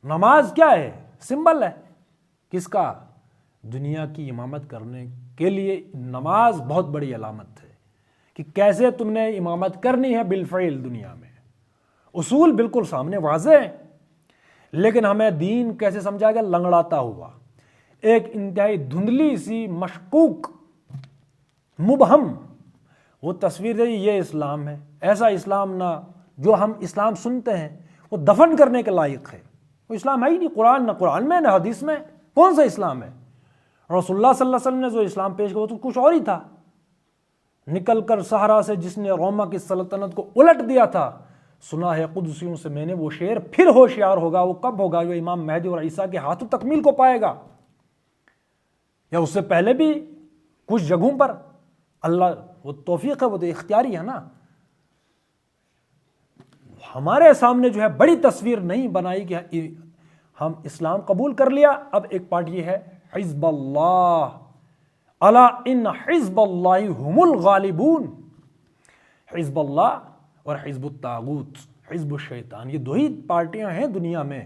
نماز کیا ہے؟ سمبل ہے کس کا؟ دنیا کی امامت کرنے کے لیے نماز بہت بڑی علامت ہے کہ کیسے تم نے امامت کرنی ہے بالفعل دنیا میں۔ اصول بالکل سامنے واضح ہے، لیکن ہمیں دین کیسے سمجھا گیا؟ لنگڑاتا ہوا، ایک انتہائی دھندلی سی، مشکوک، مبہم وہ تصویر ہے، یہ اسلام ہے، ایسا اسلام نہ جو ہم اسلام سنتے ہیں وہ دفن کرنے کے لائق ہے۔ وہ اسلام ہے ہی نہیں، قرآن، نہ قرآن میں نہ حدیث میں، کون سا اسلام ہے؟ رسول اللہ صلی اللہ علیہ وسلم نے جو اسلام پیش کیا وہ تو کچھ اور ہی تھا۔ نکل کر صحرا سے جس نے روما کی سلطنت کو الٹ دیا تھا، سنا ہے قدسیوں سے میں نے وہ شعر، پھر ہوشیار ہوگا، وہ کب ہوگا؟ جو امام مہدی اور عیسیٰ کے ہاتھوں تکمیل کو پائے گا، یا اس سے پہلے بھی کچھ جگہوں پر اللہ، وہ توفیق ہے، وہ تو اختیاری ہے نا۔ ہمارے سامنے جو ہے بڑی تصویر نہیں بنائی کہ ہم اسلام قبول کر لیا، اب ایک پارٹ یہ ہے حزب اللہ، الا ان حزب اللہ هم الغالبون۔ حزب اللہ اور حزب الطاغوت، حزب الشیطان، یہ 2 ہی پارٹیاں ہیں دنیا میں۔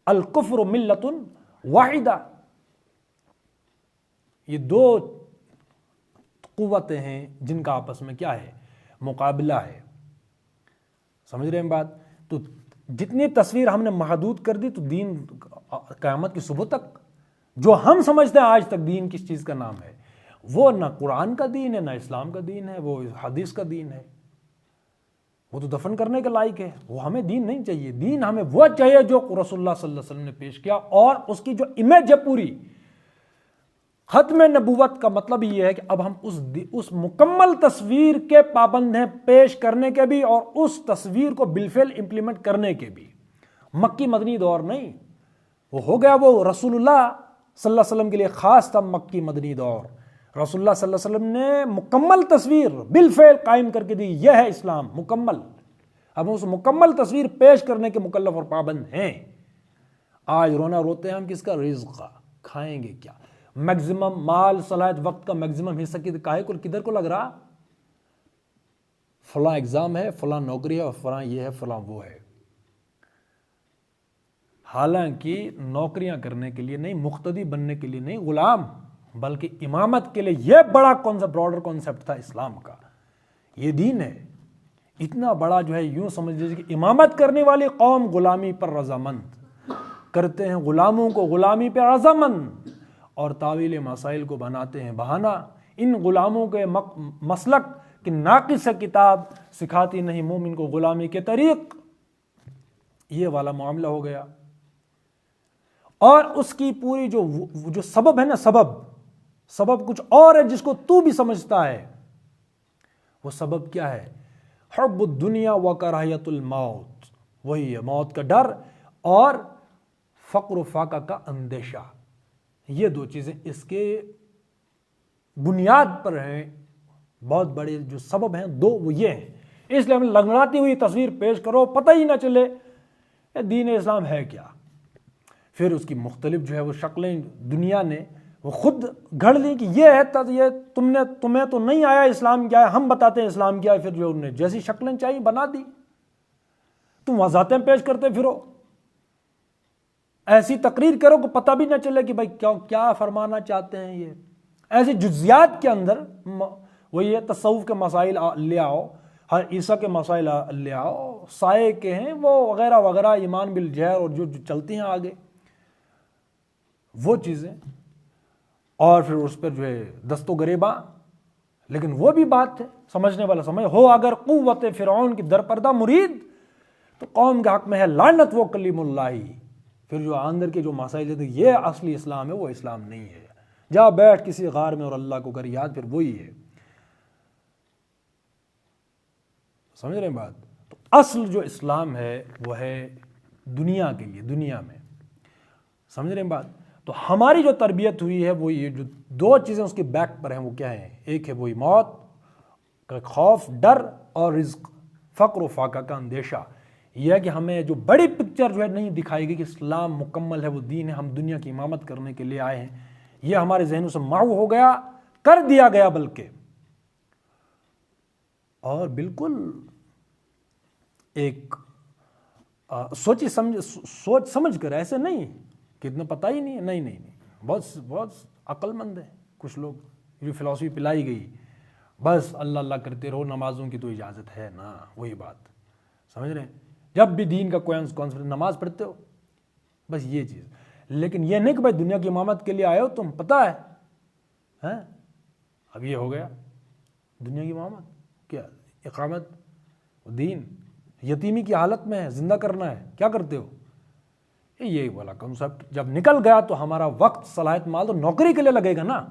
الکفر ملت واحدہ، یہ 2 قوتیں ہیں جن کا آپس میں کیا ہے؟ مقابلہ ہے۔ سمجھ رہے ہیں بات؟ تو جتنی تصویر ہم نے محدود کر دی تو دین قیامت کی صبح تک جو ہم سمجھتے ہیں آج تک دین کس چیز کا نام ہے، وہ نہ قرآن کا دین ہے، نہ اسلام کا دین ہے، وہ حدیث کا دین ہے، وہ تو دفن کرنے کے لائق ہے۔ وہ ہمیں دین نہیں چاہیے، دین ہمیں وہ چاہیے جو رسول اللہ صلی اللہ علیہ وسلم نے پیش کیا، اور اس کی جو امیج ہے پوری۔ ختم نبوت کا مطلب یہ ہے کہ اب ہم اس مکمل تصویر کے پابند ہیں، پیش کرنے کے بھی اور اس تصویر کو بالفعل امپلیمنٹ کرنے کے بھی۔ مکی مدنی دور نہیں، وہ ہو گیا، وہ رسول اللہ صلی اللہ علیہ وسلم کے لیے خاص تھا مکی مدنی دور۔ رسول اللہ صلی اللہ علیہ وسلم نے مکمل تصویر بالفعل قائم کر کے دی، یہ ہے اسلام مکمل۔ اب اس مکمل تصویر پیش کرنے کے مکلف اور پابند ہیں۔ آج رونا روتے ہیں ہم کس کا؟ رزق کا۔ کھائیں گے کیا؟ میکسیمم مال، صلاحیت، وقت کا میکسیمم حصہ کدھر کو لگ رہا؟ فلاں ایگزام ہے، فلاں نوکری ہے، اور فلاں یہ ہے، فلاں وہ ہے۔ حالانکہ نوکریاں کرنے کے لیے نہیں، مقتدی بننے کے لیے نہیں، غلام بلکہ امامت کے لیے یہ بڑا براڈر کانسیپٹ تھا اسلام کا۔ یہ دین ہے اتنا بڑا، جو ہے یوں سمجھ لیجیے کہ امامت کرنے والی قوم غلامی پر رضامند کرتے ہیں، غلاموں کو غلامی پہ رضامند، اور تاویل مسائل کو بناتے ہیں بہانہ۔ ان غلاموں کے مسلک کی ناقص کتاب سکھاتی نہیں مومن کو غلامی کے طریق، یہ والا معاملہ ہو گیا۔ اور اس کی پوری جو سبب ہے نا، سبب کچھ اور ہے جس کو تو بھی سمجھتا ہے۔ وہ سبب کیا ہے؟ حب الدنیا و کراہیت الموت، وہی ہے موت کا ڈر اور فقر و فاقہ کا اندیشہ۔ یہ 2 چیزیں اس کے بنیاد پر ہیں، بہت بڑے جو سبب ہیں 2 وہ یہ ہیں۔ اس لیے ہمیں لنگڑاتی ہوئی تصویر پیش کرو، پتہ ہی نہ چلے دین اسلام ہے کیا۔ پھر اس کی مختلف جو ہے وہ شکلیں دنیا نے وہ خود گھڑ لی کہ یہ ہے، یہ تمہیں تو نہیں آیا اسلام کیا ہے، ہم بتاتے ہیں اسلام کیا ہے۔ پھر جو انہوں نے جیسی شکلیں چاہیے بنا دی، تم وضاحتیں پیش کرتے پھرو، ایسی تقریر کرو کہ پتہ بھی نہ چلے کہ بھائی کیا فرمانا چاہتے ہیں۔ یہ ایسی جزیات کے اندر وہ یہ تصوف کے مسائل لے آؤ، ہر عیسیٰ کے مسائل لے آؤ، سائے کے ہیں وہ وغیرہ وغیرہ، ایمان بالجہر اور جو چلتی ہیں آگے وہ چیزیں، اور پھر اس پر جو ہے دست و گریباں لیکن وہ بھی بات ہے سمجھنے والا سمجھ ہو اگر قوت فرعون کی درپردہ مرید تو قوم کے حق میں ہے لعنت وہ کلیم اللہ. پھر جو اندر کے جو مسائل ہیں یہ اصلی اسلام ہے، وہ اسلام نہیں ہے. جا بیٹھ کسی غار میں اور اللہ کو کر یاد، پھر وہی ہے. سمجھ رہے ہیں بات؟ تو اصل جو اسلام ہے وہ ہے دنیا کے لیے، دنیا میں. سمجھ رہے ہیں بات؟ تو ہماری جو تربیت ہوئی ہے وہ یہ جو دو چیزیں اس کے بیک پر ہیں وہ کیا ہیں؟ ایک ہے وہی موت کا خوف، ڈر، اور رزق، فقر و فاقہ کا اندیشہ. یہ ہے کہ ہمیں جو بڑی پکچر جو ہے نہیں دکھائی گئی کہ اسلام مکمل ہے، وہ دین ہے، ہم دنیا کی امامت کرنے کے لیے آئے ہیں. یہ ہمارے ذہنوں سے محو ہو گیا، کر دیا گیا بلکہ. اور بالکل ایک سوچ سمجھ کر، ایسے نہیں کہ اتنا پتہ ہی نہیں ہے، نہیں. بہت عقل مند ہے کچھ لوگ. جو فلسفی پلائی گئی بس اللہ اللہ کرتے رہو، نمازوں کی تو اجازت ہے نا، وہی بات. سمجھ رہے ہیں؟ جب بھی دین کا کوئی کانسیپٹ، نماز پڑھتے ہو بس یہ چیز. لیکن یہ نہیں کہ بھائی دنیا کی امامت کے لیے آئے ہو تم، پتہ ہے اب یہ ہو گیا دنیا کی امامت کیا اقامت دین یتیمی کی حالت میں ہے، زندہ کرنا ہے، کیا کرتے ہو؟ یہی والا کنسپٹ جب نکل گیا تو ہمارا وقت صلاحیت مال تو نوکری کے لیے لگے گا نا.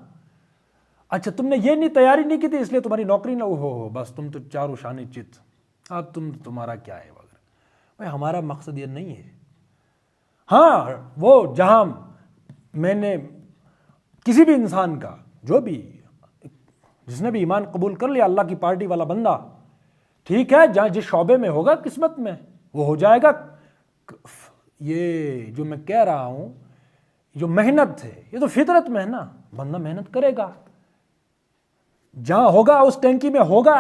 اچھا تم نے یہ نہیں تیاری نہیں کی تھی اس لیے تمہاری نوکری نہ ہو، بس تم تو چاروں شانے چت، اب تمہارا کیا ہے وغیرہ. بھائی ہمارا مقصد یہ نہیں ہے. ہاں وہ جہاں میں نے کسی بھی انسان کا جو بھی جس نے بھی ایمان قبول کر لیا، اللہ کی پارٹی والا بندہ، ٹھیک ہے، جہاں جس شعبے میں ہوگا قسمت میں وہ ہو جائے گا. یہ جو میں کہہ رہا ہوں جو محنت ہے یہ تو فطرت میں ہے نا، بندہ محنت کرے گا، جہاں ہوگا اس ٹینکی میں ہوگا،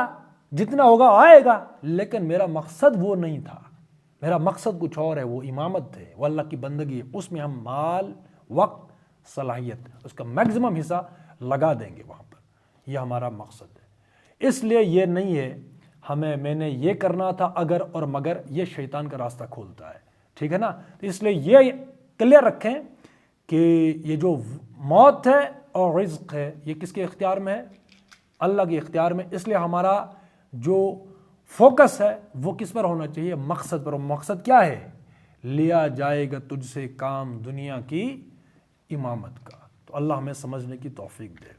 جتنا ہوگا آئے گا. لیکن میرا مقصد وہ نہیں تھا، میرا مقصد کچھ اور ہے. وہ امامت ہے، وہ اللہ کی بندگی ہے، اس میں ہم مال، وقت، صلاحیت اس کا میکسیمم حصہ لگا دیں گے وہاں پر. یہ ہمارا مقصد ہے. اس لیے یہ نہیں ہے میں نے یہ کرنا تھا اگر اور مگر، یہ شیطان کا راستہ کھولتا ہے. ٹھیک ہے نا؟ تو اس لیے یہ کلیئر رکھیں کہ یہ جو موت ہے اور رزق ہے یہ کس کے اختیار میں ہے؟ اللہ کے اختیار میں. اس لیے ہمارا جو فوکس ہے وہ کس پر ہونا چاہیے؟ مقصد پر. مقصد کیا ہے؟ لیا جائے گا تجھ سے کام دنیا کی امامت کا. تو اللہ ہمیں سمجھنے کی توفیق دے.